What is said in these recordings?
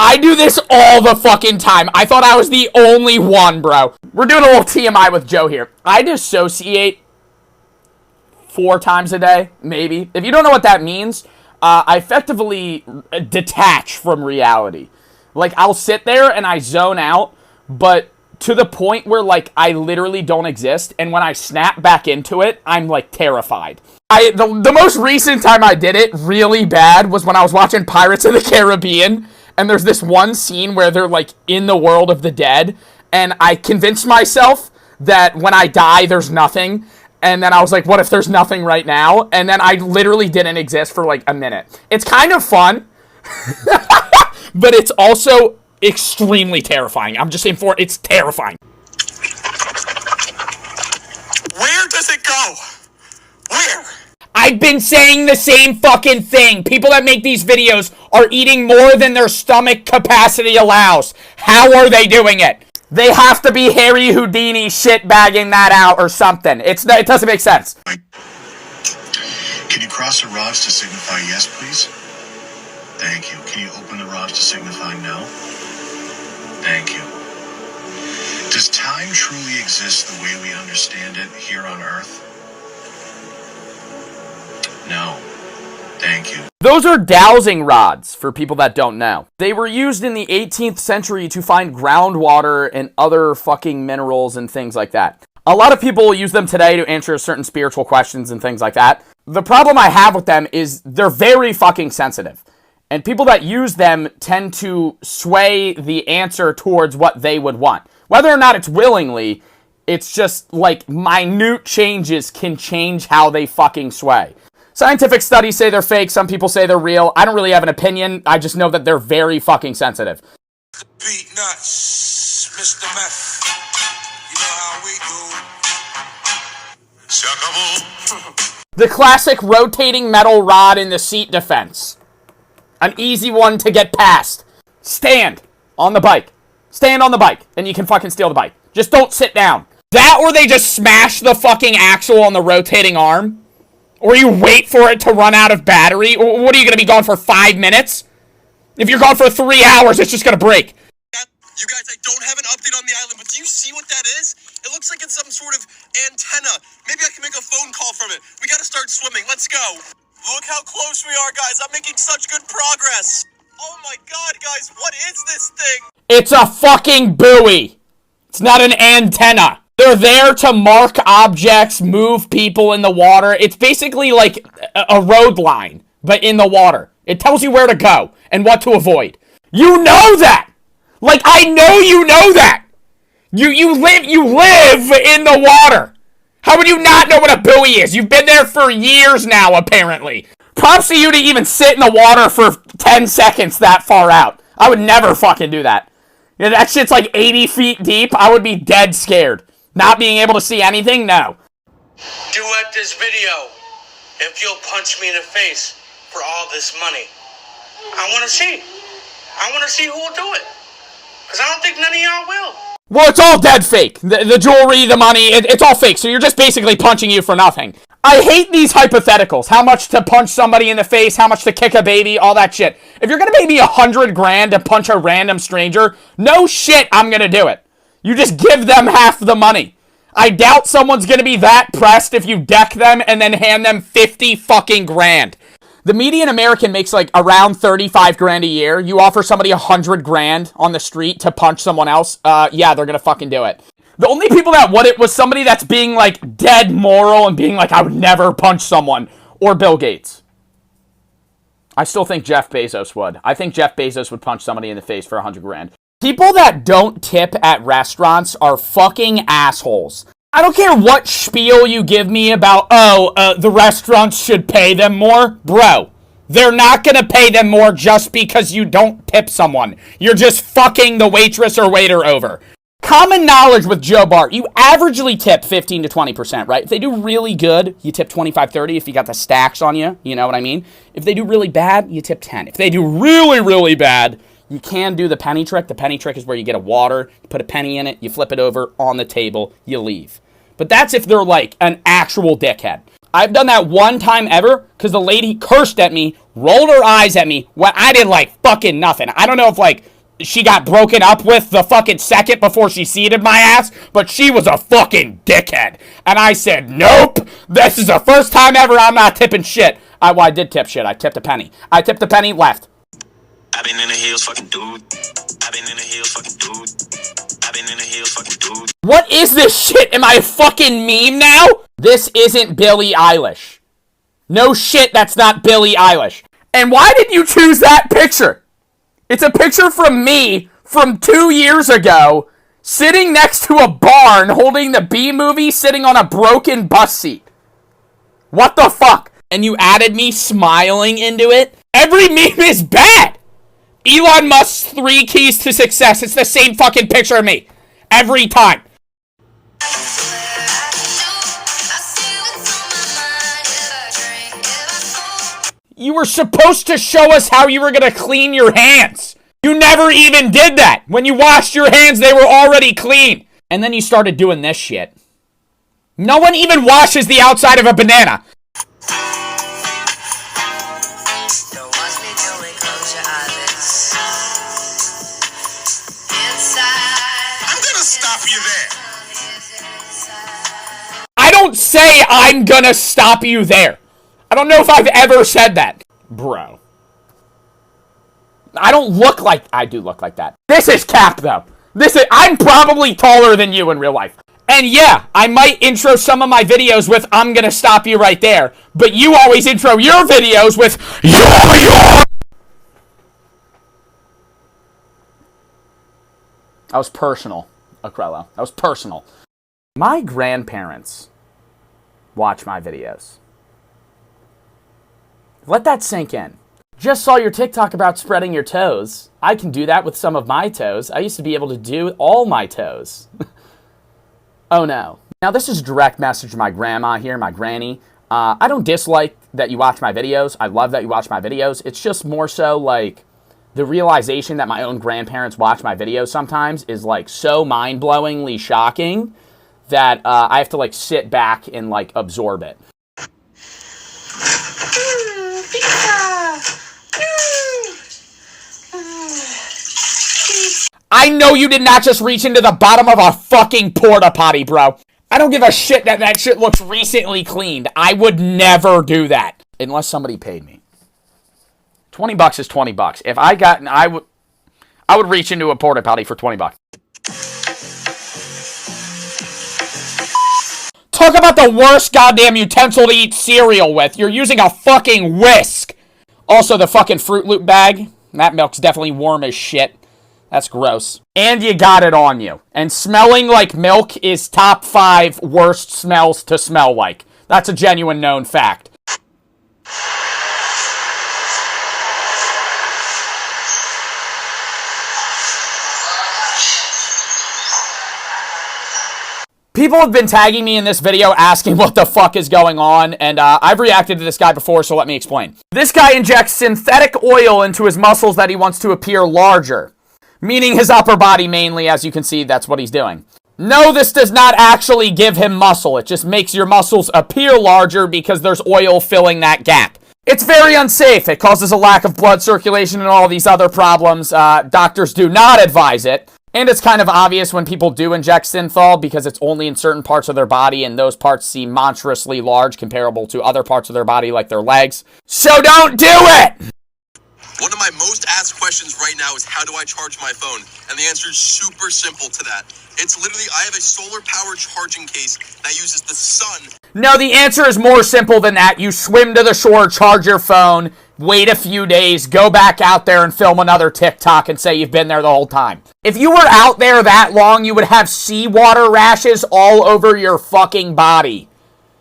I do this all the fucking time. I thought I was the only one, bro. We're doing a little TMI with Joe here. I dissociate 4 times a day, maybe. If you don't know what that means, I effectively detach from reality. Like, I'll sit there and I zone out, but to the point where, like, I literally don't exist, and when I snap back into it, I'm, like, terrified. The most recent time I did it really bad was when I was watching Pirates of the Caribbean, and there's this one scene where they're, like, in the world of the dead, and I convinced myself that when I die, there's nothing, and then I was like, what if there's nothing right now? And then I literally didn't exist for, like, a minute. It's kind of fun, but it's also extremely terrifying. I'm just saying it's terrifying. Where does it go? Where? I've been saying the same fucking thing. People that make these videos are eating more than their stomach capacity allows. How are they doing it? They have to be Harry Houdini shitbagging that out or something. It doesn't make sense. Can you cross the rods to signify yes, please? Thank you. Can you open the rods to signify no? Thank you. Does time truly exist the way we understand it here on Earth? No. Thank you. Those are dowsing rods, for people that don't know. They were used in the 18th century to find groundwater and other fucking minerals and things like that. A lot of people use them today to answer certain spiritual questions and things like that. The problem I have with them is they're very fucking sensitive. And people that use them tend to sway the answer towards what they would want. Whether or not it's willingly, it's just like minute changes can change how they fucking sway. Scientific studies say they're fake. Some people say they're real. I don't really have an opinion. I just know that they're very fucking sensitive. Beat nuts, Mr. Meth. You know how we do. Suckable. The classic rotating metal rod in the seat defense. An easy one to get past. Stand on the bike. Stand on the bike, and you can fucking steal the bike. Just don't sit down. That or they just smash the fucking axle on the rotating arm. Or you wait for it to run out of battery. Or what are you going to be gone for 5 minutes? If you're gone for 3 hours, it's just going to break. You guys, I don't have an update on the island, but do you see what that is? It looks like it's some sort of antenna. Maybe I can make a phone call from it. We got to start swimming. Let's go. Look how close we are, guys. I'm making such good progress. Oh my god, guys, what is this thing? It's a fucking buoy. It's not an antenna. They're there to mark objects, move people in the water. It's basically like a road line, but in the water. It tells you where to go and what to avoid. You know that! Like, I know you know that! You live in the water! How would you not know what a buoy is? You've been there for years now, apparently. Props to you to even sit in the water for 10 seconds that far out. I would never fucking do that. Yeah, that shit's like 80 feet deep. I would be dead scared. Not being able to see anything? No. Duet this video if you'll punch me in the face for all this money. I want to see. I want to see who will do it. Because I don't think none of y'all will. Well, it's all dead fake. The jewelry, the money, it's all fake. So you're just basically punching you for nothing. I hate these hypotheticals. How much to punch somebody in the face, how much to kick a baby, all that shit. If you're going to pay me $100,000 to punch a random stranger, no shit, I'm going to do it. You just give them half the money. I doubt someone's going to be that pressed if you deck them and then hand them 50 fucking grand. The median American makes like around 35 grand a year. You offer somebody 100 grand on the street to punch someone else, yeah, they're gonna fucking do it. The only people that would it was somebody that's being like dead moral and being like, I would never punch someone, or Bill Gates. I still think Jeff Bezos would. I think Jeff Bezos would punch somebody in the face for 100 grand. People that don't tip at restaurants are fucking assholes. I don't care what spiel you give me about, the restaurants should pay them more. Bro, they're not gonna pay them more just because you don't tip someone. You're just fucking the waitress or waiter over. Common knowledge with Joe Bart, you averagely tip 15 to 20%, right? If they do really good, you tip 25, 30 if you got the stacks on you, you know what I mean? If they do really bad, you tip 10. If they do really, really bad, you can do the penny trick. The penny trick is where you get a water, you put a penny in it, you flip it over on the table, you leave. But that's if they're like an actual dickhead. I've done that one time ever because the lady cursed at me, rolled her eyes at me when I did like fucking nothing. I don't know if like she got broken up with the fucking second before she seated my ass, but she was a fucking dickhead. And I said, nope, this is the first time ever I'm not tipping shit. I did tip shit. I tipped a penny. I tipped a penny, left. I've been in the hills, fucking dude. I've been in the hills, fucking dude. I've been in the hills, fucking dude. What is this shit? Am I a fucking meme now? This isn't Billie Eilish. No shit, that's not Billie Eilish. And why did you choose that picture? It's a picture from me from 2 years ago, sitting next to a barn, holding the B movie, sitting on a broken bus seat. What the fuck? And you added me smiling into it? Every meme is bad! Elon Musk's 3 keys to success. It's the same fucking picture of me. Every time. You were supposed to show us how you were gonna clean your hands. You never even did that. When you washed your hands, they were already clean. And then you started doing this shit. No one even washes the outside of a banana. Stop you there. I don't say I'm gonna stop you there. I don't know if I've ever said that. Bro. I don't look like... I do look like that. This is cap, though. I'm probably taller than you in real life. And yeah, I might intro some of my videos with, I'm gonna stop you right there. But you always intro your videos with, That was personal, Acrello. That was personal. My grandparents watch my videos. Let that sink in. Just saw your TikTok about spreading your toes. I can do that with some of my toes. I used to be able to do all my toes. Oh no. Now this is direct message to my grandma here, my granny. I don't dislike that you watch my videos. I love that you watch my videos. It's just more so like the realization that my own grandparents watch my videos sometimes is like so mind-blowingly shocking that I have to like sit back and like absorb it. I know you did not just reach into the bottom of a fucking porta potty, bro. I don't give a shit that that shit looks recently cleaned. I would never do that. Unless somebody paid me. $20 is $20. If I got... I would reach into a porta potty for $20. Talk about the worst goddamn utensil to eat cereal with. You're using a fucking whisk. Also, the fucking Fruit Loop bag. That milk's definitely warm as shit. That's gross. And you got it on you. And smelling like milk is top 5 worst smells to smell like. That's a genuine known fact. People have been tagging me in this video asking what the fuck is going on, and I've reacted to this guy before, so let me explain. This guy injects synthetic oil into his muscles that he wants to appear larger. Meaning his upper body mainly, as you can see, that's what he's doing. No, this does not actually give him muscle. It just makes your muscles appear larger because there's oil filling that gap. It's very unsafe. It causes a lack of blood circulation and all these other problems. Doctors do not advise it. And it's kind of obvious when people do inject synthol because it's only in certain parts of their body and those parts seem monstrously large comparable to other parts of their body like their legs. So don't do it! One of my most asked questions right now is how do I charge my phone? And the answer is super simple to that. It's literally, I have a solar power charging case that uses the sun. No, the answer is more simple than that. You swim to the shore, charge your phone, wait a few days, go back out there and film another TikTok and say you've been there the whole time. If you were out there that long, you would have seawater rashes all over your fucking body.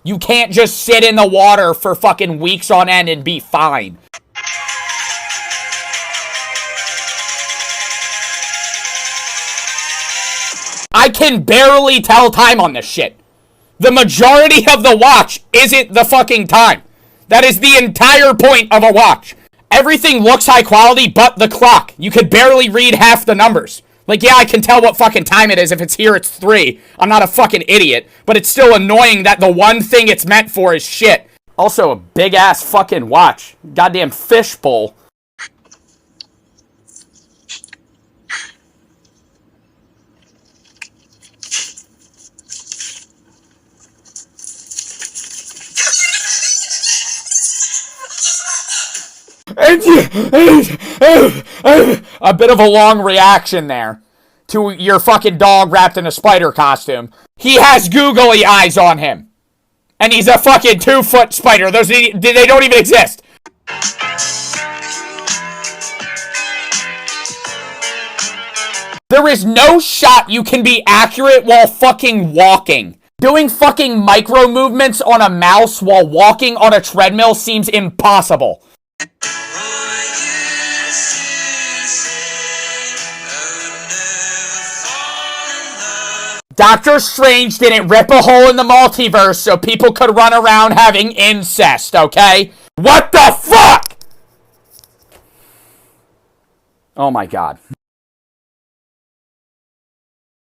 You can't just sit in the water for fucking weeks on end and be fine. I can barely tell time on this shit. The majority of the watch isn't the fucking time. That is the entire point of a watch. Everything looks high quality but the clock. You could barely read half the numbers. Like, yeah, I can tell what fucking time it is. If it's here, it's 3. I'm not a fucking idiot. But it's still annoying that the one thing it's meant for is shit. Also, a big-ass fucking watch. Goddamn fishbowl. A bit of a long reaction there to your fucking dog wrapped in a spider costume. He has googly eyes on him. And he's a fucking 2-foot spider. Those, they don't even exist. There is no shot you can be accurate while fucking walking. Doing fucking micro movements on a mouse while walking on a treadmill seems impossible. Doctor Strange didn't rip a hole in the multiverse so people could run around having incest, okay? What the fuck? Oh my god.